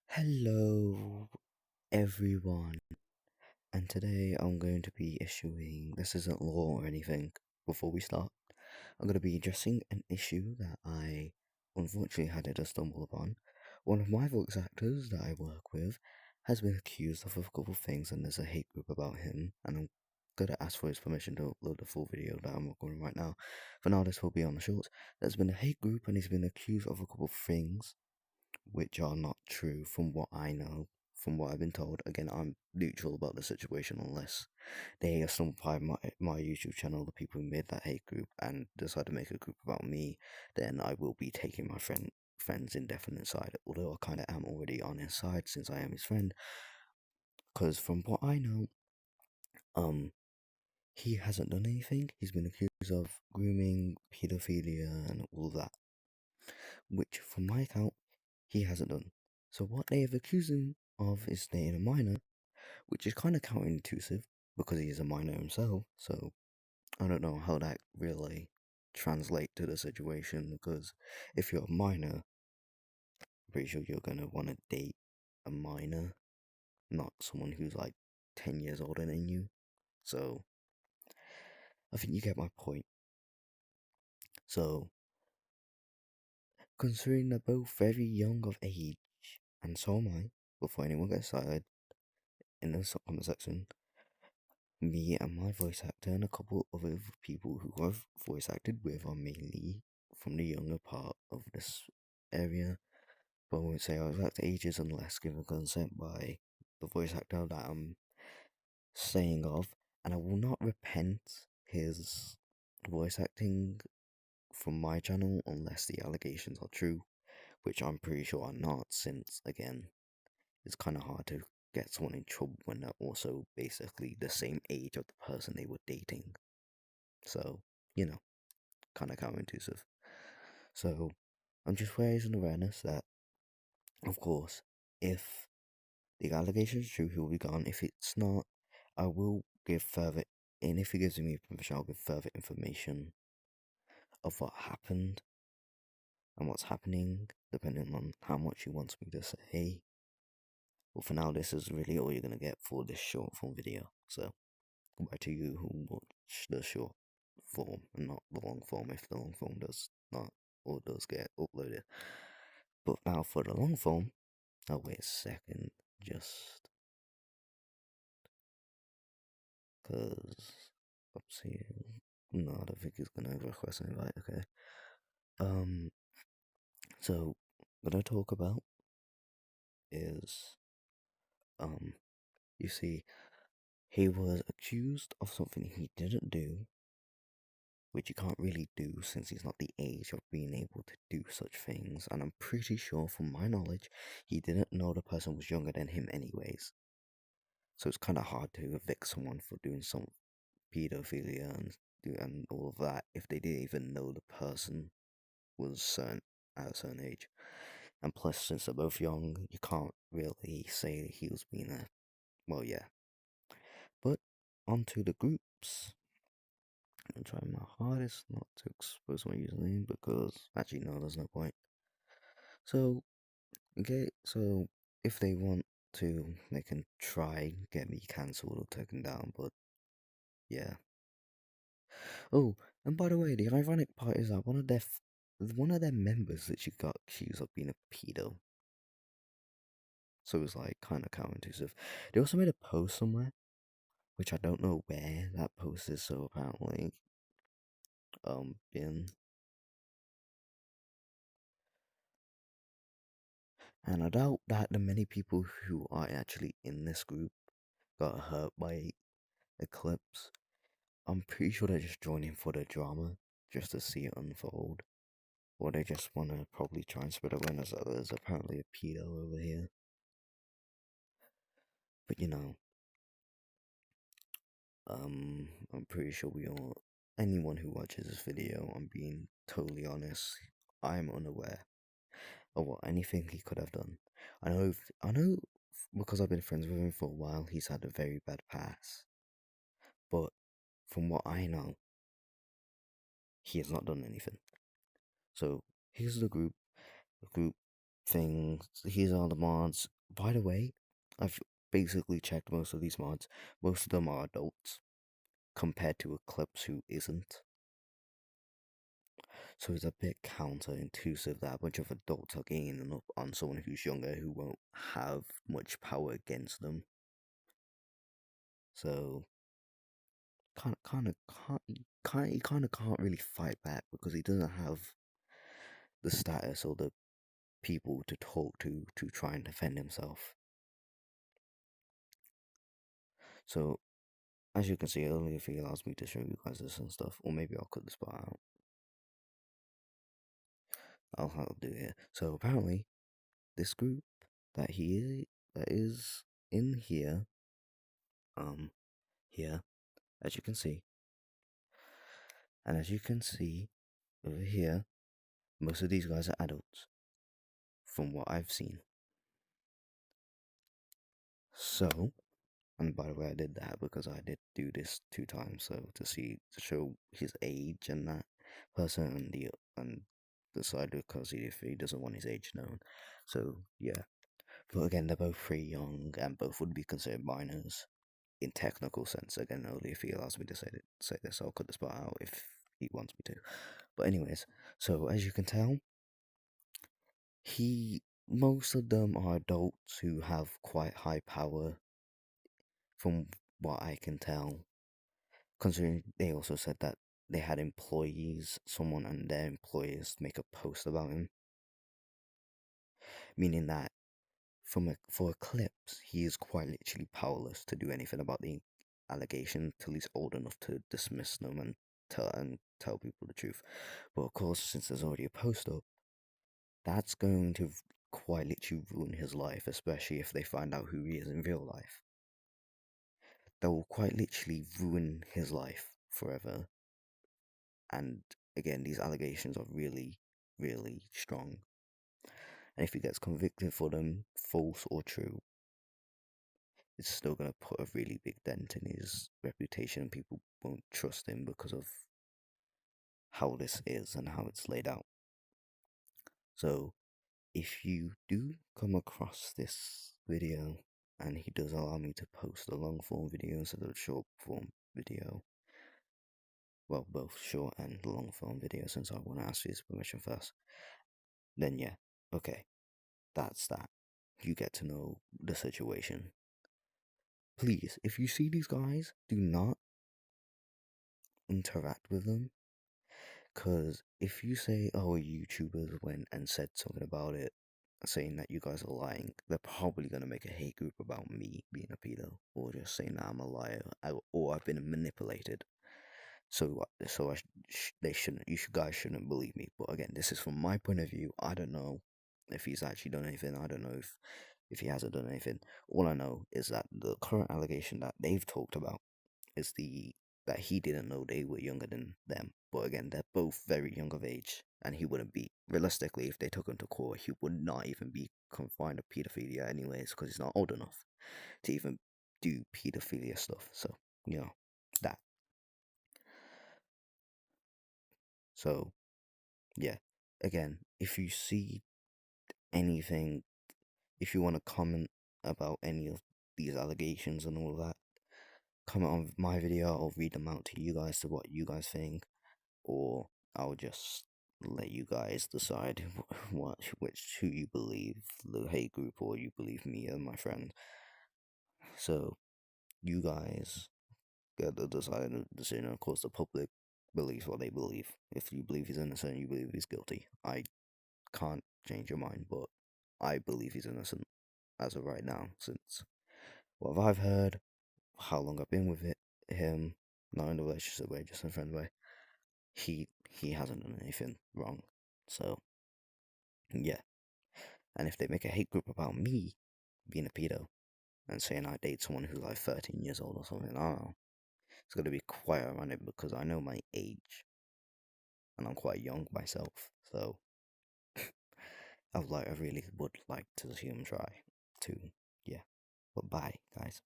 Hello, everyone, and today I'm going to be issuing this isn't law or anything. Before we start, I'm going to be addressing an issue that I unfortunately had to stumble upon. One of my voice actors that I work with has been accused of a couple of things, and there's a hate group about him, and I'm going to ask for his permission to upload the full video that I'm recording right now. For now, this will be on the shorts. There's been a hate group, and he's been accused of a couple of things which are not true from what I know, from what I've been told. Again, I'm neutral about the situation unless they are some by my YouTube channel, the people who made that hate group, and decide to make a group about me, then I will be taking my friend's indefinite side, although I kind of am already on his side since I am his friend, because from what I know, um, he hasn't done anything. He's been accused of grooming, pedophilia, and all that, which, from my account, he hasn't done. So what they have accused him of is dating a minor, which is kind of counterintuitive because he is a minor himself. So I don't know how that really translate to the situation, because if you're a minor, I'm pretty sure you're gonna want to date a minor, not someone who's like 10 years older than you. So I think you get my point. So considering they're both very young of age, and so am I, before anyone gets started in the comment section, me and my voice actor and a couple of other people who I've voice acted with are mainly from the younger part of this area. But I won't say our exact ages unless given consent by the voice actor that I'm saying of, and I will not repent his voice acting from my channel unless the allegations are true, which I'm pretty sure are not, since again, it's kind of hard to get someone in trouble when they're also basically the same age of the person they were dating. So, kind of counterintuitive. So, I'm just raising awareness that, of course, if the allegation is true, he will be gone. If it's not, I will give further, and if he gives me permission, I'll give further information of what happened and what's happening, depending on how much he wants me to say. But for now, this is really all you're going to get for this short form video. So, goodbye to you who watch the short form and not the long form, if the long form does not or does get uploaded. But now for the long form, oh wait a second, just cause see, no, I don't think he's gonna request an invite. Okay. Um. So what I talk about is you see, he was accused of something he didn't do, which you can't really do since he's not the age of being able to do such things. And I'm pretty sure, from my knowledge, he didn't know the person was younger than him, anyways. So it's kind of hard to evict someone for doing some pedophilia and all of that if they didn't even know the person was certain at a certain age. And plus, since they're both young, you can't really say he was being a well, yeah. But onto the groups. I'm trying my hardest not to expose my username because actually no, there's no point. So okay, so if they want to, they can try get me cancelled or taken down. But yeah. Oh, and by the way, the ironic part is that one of their members that she got accused of being a pedo. So it was like kind of counterintuitive. They also made a post somewhere, which I don't know where that post is. So apparently, been, and I doubt that the many people who are actually in this group got hurt by Eclipse. I'm pretty sure they're just joining for the drama, just to see it unfold. Or they just want to probably try and spread awareness that there's apparently a pedo over here. But I'm pretty sure anyone who watches this video, I'm being totally honest, I'm unaware of what anything he could have done. I know because I've been friends with him for a while, he's had a very bad past. But from what I know, he has not done anything. So here's the group. group things. These are the mods. By the way, I've basically checked most of these mods. Most of them are adults compared to Eclipse, who isn't. So it's a bit counterintuitive that a bunch of adults are ganging up on someone who's younger who won't have much power against them. So he kind of can't really fight back because he doesn't have the status or the people to talk to try and defend himself. So as you can see, only if he allows me to show you guys this and stuff, or maybe I'll cut this part out. I'll do it. So apparently, this group that is in here, here, as you can see, and as you can see over here, most of these guys are adults, from what I've seen. So, and by the way, I did that because I did do this 2 times, so to show his age and that person and decide because if he doesn't want his age known. So yeah, but again, they're both pretty young and both would be considered minors in technical sense. Again, only if he allows me to say this, I'll cut this part out if he wants me to. But anyways, so as you can tell, most of them are adults who have quite high power, from what I can tell. Considering they also said that they had employees, someone and their employers make a post about him, meaning that for Eclipse, he is quite literally powerless to do anything about the allegation till he's old enough to dismiss them and tell people the truth. But of course, since there's already a post up, that's going to quite literally ruin his life, especially if they find out who he is in real life. That will quite literally ruin his life forever. And again, these allegations are really, really strong. And if he gets convicted for them, false or true, it's still going to put a really big dent in his reputation. People won't trust him because of how this is and how it's laid out. So, if you do come across this video and he does allow me to post a long form video instead of a short form video, well, both short and long form video, since I want to ask his permission first, then yeah, okay, that's that. You get to know the situation. Please, if you see these guys, do not interact with them. Because if you say, oh, YouTubers went and said something about it, saying that you guys are lying, they're probably going to make a hate group about me being a pedo, or just saying that I'm a liar, or I've been manipulated. So they shouldn't, guys shouldn't believe me. But again, this is from my point of view. I don't know if he's actually done anything. I don't know if he hasn't done anything. All I know is that the current allegation that they've talked about is that he didn't know they were younger than them. But again, they're both very young of age, and he wouldn't be, realistically, if they took him to court, he would not even be confined to pedophilia anyways, because he's not old enough to even do pedophilia stuff. So, that. So, yeah. Again, if you see anything, if you want to comment about any of these allegations and all of that, comment on my video. I'll read them out to you guys to what you guys think, or I'll just let you guys decide who you believe, the hate group, or you believe me and my friend. So you guys get the deciding decision. Of course, the public believes what they believe. If you believe he's innocent, you believe he's guilty. I can't change your mind, but I believe he's innocent as of right now, since what I've heard, how long I've been with him, not in a relationship way, just in a friend way. He hasn't done anything wrong. So yeah. And if they make a hate group about me being a pedo and saying I date someone who's like 13 years old or something, I don't know. It's gonna be quite ironic because I know my age and I'm quite young myself. So I really would like to see him try to, yeah. But bye, guys.